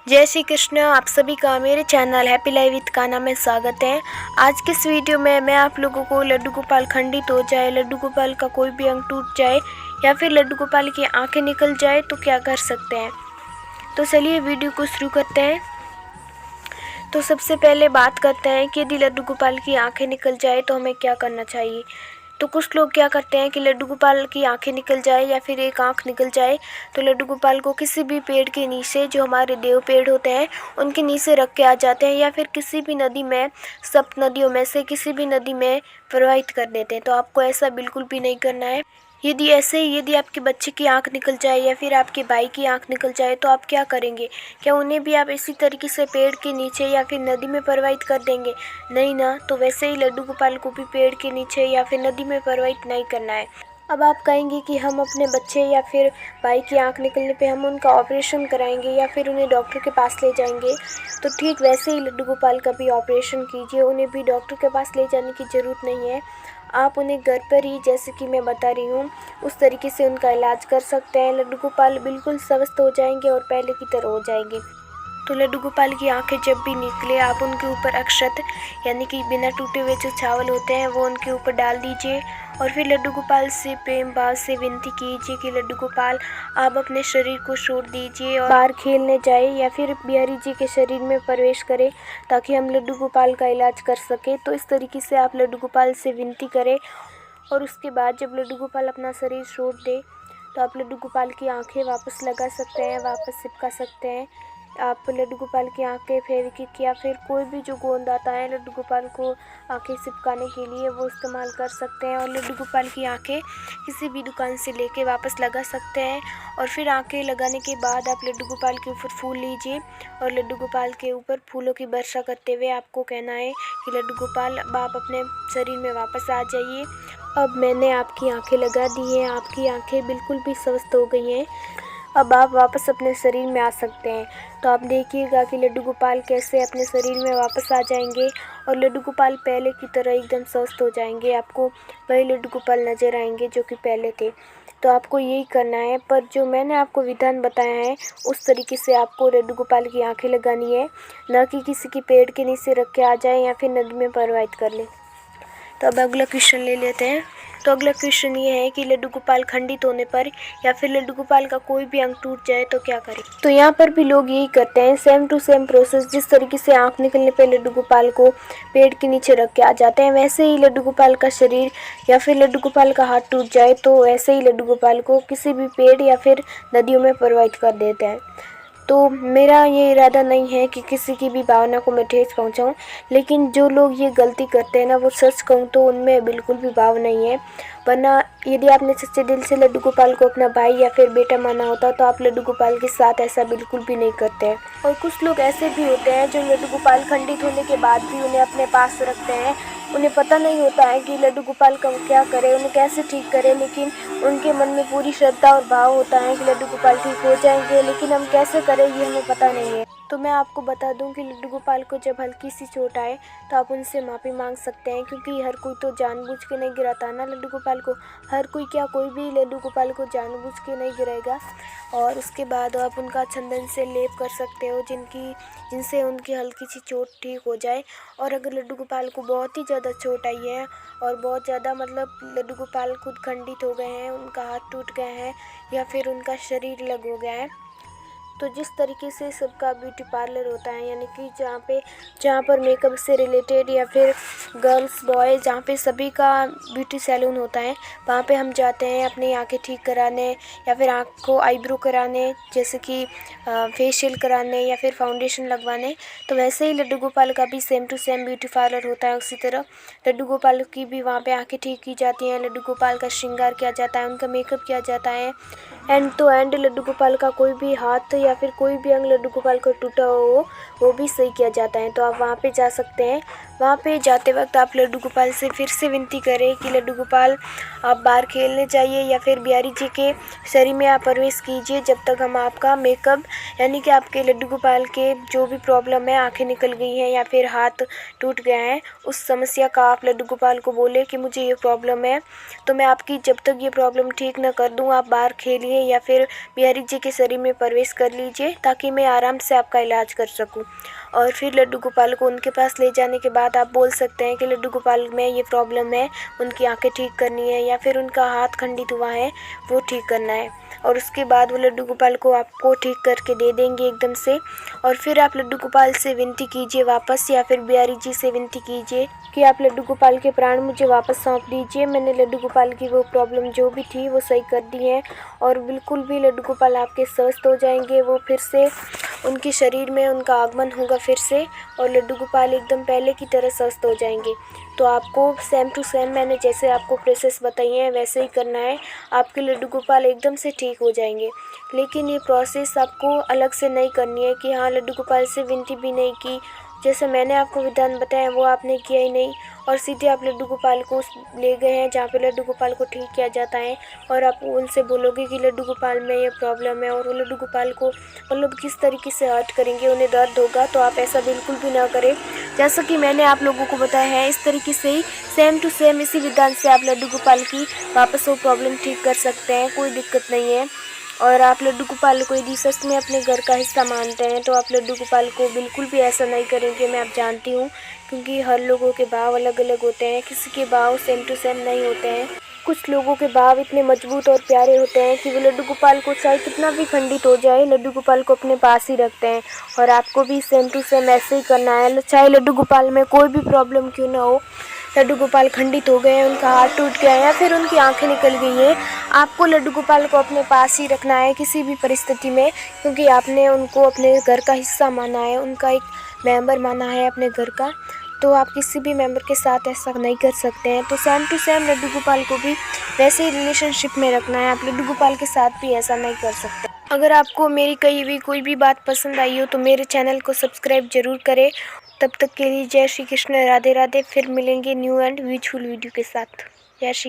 जय श्री कृष्ण। आप सभी का मेरे channel happy life with Kanha में स्वागत है। आज के इस वीडियो में मैं आप लोगों को लड्डू गोपाल खंडित हो जाए, लड्डू गोपाल का कोई भी अंग टूट जाए या फिर लड्डू गोपाल की आंखें निकल जाए तो क्या कर सकते हैं। तो चलिए वीडियो को शुरू करते हैं। तो सबसे पहले बात करते हैं कि यदि लड्डू गोपाल की आंखें निकल जाए तो हमें क्या करना चाहिए। तो कुछ लोग क्या करते हैं कि लड्डू गोपाल की आंखें निकल जाए या फिर एक आंख निकल जाए तो लड्डू गोपाल को किसी भी पेड़ के नीचे, जो हमारे देव पेड़ होते हैं, उनके नीचे रख के आ जाते हैं या फिर किसी भी नदी में, सब नदियों में से किसी भी नदी में प्रवाहित कर देते हैं। तो आपको ऐसा बिल्कुल भी नहीं करना है। यदि आपके बच्चे की आंख निकल जाए या फिर आपके भाई की आंख निकल जाए तो आप क्या करेंगे? क्या उन्हें भी आप इसी तरीके से पेड़ के नीचे या फिर नदी में प्रवाहित कर देंगे? नहीं ना। तो वैसे ही लड्डू गोपाल को भी पेड़ के नीचे या फिर नदी में प्रवाहित नहीं करना है। अब आप कहेंगे कि हम अपने बच्चे या फिर भाई की आंख निकलने पे हम उनका ऑपरेशन कराएंगे या फिर उन्हें डॉक्टर के पास ले जाएंगे। तो ठीक वैसे ही लड्डू गोपाल का भी ऑपरेशन कीजिए। उन्हें भी डॉक्टर के पास ले जाने की ज़रूरत नहीं है। आप उन्हें घर पर ही, जैसे कि मैं बता रही हूँ, उस तरीके से उनका इलाज कर सकते हैं। लड्डू गोपाल बिल्कुल स्वस्थ हो जाएंगे और पहले की तरह हो जाएंगे। तो लड्डू गोपाल की आंखें जब भी निकले आप उनके ऊपर अक्षत, यानी कि बिना टूटे हुए जो चावल होते हैं, वो उनके ऊपर डाल दीजिए और फिर लड्डू गोपाल से प्रेम भाव से विनती कीजिए कि लड्डू गोपाल आप अपने शरीर को छोड़ दीजिए और बाहर खेलने जाए या फिर बिहारी जी के शरीर में प्रवेश करें ताकि हम लड्डू गोपाल का इलाज कर सकें। तो इस तरीके से आप लड्डू गोपाल से विनती करें और उसके बाद जब लड्डू गोपाल अपना शरीर छोड़ दे तो आप लड्डू गोपाल की आंखें वापस लगा सकते हैं, वापस चिपका सकते हैं। आप लड्डू गोपाल की आंखें फेविक्विक या फिर कोई भी जो गोंद आता है लड्डू गोपाल को आंखें चिपकाने के लिए, वो इस्तेमाल कर सकते हैं और लड्डू गोपाल की आंखें किसी भी दुकान से लेके वापस लगा सकते हैं। और फिर आंखें लगाने के बाद आप लड्डू गोपाल के ऊपर फूल लीजिए और लड्डू गोपाल के ऊपर फूलों की वर्षा करते हुए आपको कहना है कि लड्डू गोपाल अब आप अपने शरीर में वापस आ जाइए। अब मैंने आपकी आंखें लगा दी हैं, आपकी आंखें बिल्कुल भी स्वस्थ हो गई हैं। अब आप वापस अपने शरीर में आ सकते हैं। तो आप देखिएगा कि लड्डू गोपाल कैसे अपने शरीर में वापस आ जाएंगे और लड्डू गोपाल पहले की तरह एकदम स्वस्थ हो जाएंगे। आपको वही लड्डू गोपाल नज़र आएंगे जो कि पहले थे। तो आपको यही करना है। पर जो मैंने आपको विधान बताया है उस तरीके से आपको लड्डू गोपाल की आंखें लगानी है, न कि किसी की पेड़ के नीचे रख के आ जाए या फिर नदी में प्रवाहित कर ले। तो अब अगला क्वेश्चन ले लेते हैं। तो अगला क्वेश्चन ये है कि लड्डू गोपाल खंडित होने पर या फिर लड्डू गोपाल का कोई भी अंग टूट जाए तो क्या करें। तो यहाँ पर भी लोग यही करते हैं, सेम टू सेम प्रोसेस। जिस तरीके से आंख निकलने पर लड्डू गोपाल को पेड़ के नीचे रख के आ जाते हैं, वैसे ही लड्डू गोपाल का शरीर या फिर लड्डू गोपाल का हाथ टूट जाए तो ऐसे ही लड्डू गोपाल को किसी भी पेड़ या फिर नदियों में प्रवाहित कर देते हैं। तो मेरा ये इरादा नहीं है कि किसी की भी भावना को मैं ठेस पहुंचाऊं, लेकिन जो लोग ये गलती करते हैं ना, वो सच कहूँ तो उनमें बिल्कुल भी भाव नहीं है। वरना यदि आपने सच्चे दिल से लड्डू गोपाल को अपना भाई या फिर बेटा माना होता तो आप लड्डू गोपाल के साथ ऐसा बिल्कुल भी नहीं करते हैं। और कुछ लोग ऐसे भी होते हैं जो लड्डू गोपाल खंडित होने के बाद भी उन्हें अपने पास रखते हैं। उन्हें पता नहीं होता है कि लड्डू गोपाल का क्या करें, उन्हें कैसे ठीक करें, लेकिन उनके मन में पूरी श्रद्धा और भाव होता है कि लड्डू गोपाल ठीक हो जाएंगे, लेकिन हम कैसे करें ये हमें पता नहीं है। तो मैं आपको बता दूं कि लड्डू गोपाल को जब हल्की सी चोट आए तो आप उनसे माफ़ी मांग सकते हैं, क्योंकि हर कोई तो जानबूझ के नहीं गिराता ना लड्डू गोपाल को। हर कोई क्या, कोई भी लड्डू गोपाल को जानबूझ के नहीं गिराएगा। और उसके बाद आप उनका चंदन से लेप कर सकते हो जिनसे उनकी हल्की सी चोट ठीक हो जाए। और अगर लड्डू गोपाल को बहुत ही ज़्यादा चोट आई है और बहुत ज़्यादा, मतलब लड्डू गोपाल खुद खंडित हो गए हैं, उनका हाथ टूट गए हैं या फिर उनका शरीर अलग हो गया है, तो जिस तरीके से सबका ब्यूटी पार्लर होता है, यानी कि जहाँ पर मेकअप से रिलेटेड या फिर गर्ल्स बॉयज़, जहाँ पे सभी का ब्यूटी सैलून होता है, वहाँ पे हम जाते हैं अपनी आंखें ठीक कराने या फिर आँख को आईब्रो कराने, जैसे कि फेशियल कराने या फिर फाउंडेशन लगवाने। तो वैसे ही लड्डू गोपाल का भी same to same beauty parlour होता है। उसी तरह लड्डू गोपाल की भी वहाँ पे आंखें ठीक की जाती हैं, लड्डू गोपाल का श्रृंगार किया जाता है, उनका मेकअप किया जाता है। End to end Laddu Gopal का कोई भी हाथ या फिर कोई भी अंग लड्डू गोपाल को टूटा हो वो भी सही किया जाता है। तो आप वहाँ पे जा सकते हैं। वहाँ पे जाते वक्त आप लड्डू गोपाल से फिर से विनती करें कि लड्डू गोपाल आप बाहर खेलने जाइए या फिर बिहारी जी के शरीर में आप प्रवेश कीजिए जब तक हम आपका मेकअप यानी कि आपके लड्डू गोपाल के जो भी प्रॉब्लम है, आंखें निकल गई हैं या फिर हाथ टूट गया है, उस समस्या का आप लड्डू गोपाल को बोले कि मुझे ये प्रॉब्लम है, तो मैं आपकी जब तक ये प्रॉब्लम ठीक न कर दूँ आप बाहर खेलिए या फिर बिहारी जी के शरीर में प्रवेश कर लीजिए ताकि मैं आराम से आपका इलाज कर सकूँ। और फिर लड्डू गोपाल को उनके पास ले जाने के बाद आप बोल सकते हैं कि लड्डू गोपाल में ये प्रॉब्लम है, उनकी आंखें ठीक करनी है या फिर उनका हाथ खंडित हुआ है वो ठीक करना है, और उसके बाद वो लड्डू गोपाल को आपको ठीक करके दे देंगे एकदम से। और फिर आप लड्डू गोपाल से विनती कीजिए वापस या फिर बिहारी जी से विनती कीजिए कि आप लड्डू गोपाल के प्राण मुझे वापस सौंप दीजिए, मैंने लड्डू गोपाल की वो प्रॉब्लम जो भी थी वो सही कर दी है और बिल्कुल भी लड्डू गोपाल आपके स्वस्थ हो जाएंगे, वो फिर से उनके शरीर में उनका आगमन होगा फिर से और लड्डू गोपाल एकदम पहले की तरह स्वस्थ हो जाएंगे। तो आपको सेम टू सेम मैंने जैसे आपको प्रोसेस बताई है वैसे ही करना है, आपके लड्डू गोपाल एकदम से ठीक हो जाएंगे। लेकिन ये प्रोसेस आपको अलग से नहीं करनी है कि हाँ लड्डू गोपाल से विनती भी नहीं की, जैसे मैंने आपको विधान बताया वो आपने किया ही नहीं और सीधे आप लड्डू गोपाल को ले गए हैं जहाँ पे लड्डू गोपाल को ठीक किया जाता है और आप उनसे बोलोगे कि लड्डू गोपाल में ये प्रॉब्लम है और वो लड्डू गोपाल को मतलब किस तरीके से हर्ट करेंगे, उन्हें दर्द होगा, तो आप ऐसा बिल्कुल भी ना करें। जैसा कि मैंने आप लोगों को बताया है इस तरीके से ही सेम टू सेम इसी विधान से आप लड्डू गोपाल की वापस वो प्रॉब्लम ठीक कर सकते हैं, कोई दिक्कत नहीं है। और आप लड्डू गोपाल को यदि सच में अपने घर का हिस्सा मानते हैं तो आप लड्डू गोपाल को बिल्कुल भी ऐसा नहीं करेंगे, मैं आप जानती हूँ, क्योंकि हर लोगों के भाव अलग अलग होते हैं, किसी के भाव सेम टू सेम नहीं होते हैं। कुछ लोगों के भाव इतने मजबूत और प्यारे होते हैं कि वो लड्डू गोपाल को चाहे कितना भी खंडित हो जाए लड्डू गोपाल को अपने पास ही रखते हैं, और आपको भी सेम टू सेम ऐसे ही करना है, चाहे लड्डू गोपाल में कोई भी प्रॉब्लम क्यों ना हो। लड्डू गोपाल खंडित हो गए हैं, उनका हाथ टूट गया है या फिर उनकी आंखें निकल गई हैं, आपको लड्डू गोपाल को अपने पास ही रखना है किसी भी परिस्थिति में, क्योंकि आपने उनको अपने घर का हिस्सा माना है, उनका एक मेंबर माना है अपने घर का, तो आप किसी भी मेंबर के साथ ऐसा नहीं कर सकते हैं। तो same to same Laddu Gopal को भी वैसे ही रिलेशनशिप में रखना है, आप लड्डू गोपाल के साथ भी ऐसा नहीं कर सकते। अगर आपको मेरी कही हुई कोई भी बात पसंद आई हो तो मेरे चैनल को सब्सक्राइब जरूर करें। तब तक के लिए जय श्री कृष्ण, राधे राधे। फिर मिलेंगे न्यू एंड यूजफुल वीडियो के साथ। जय श्री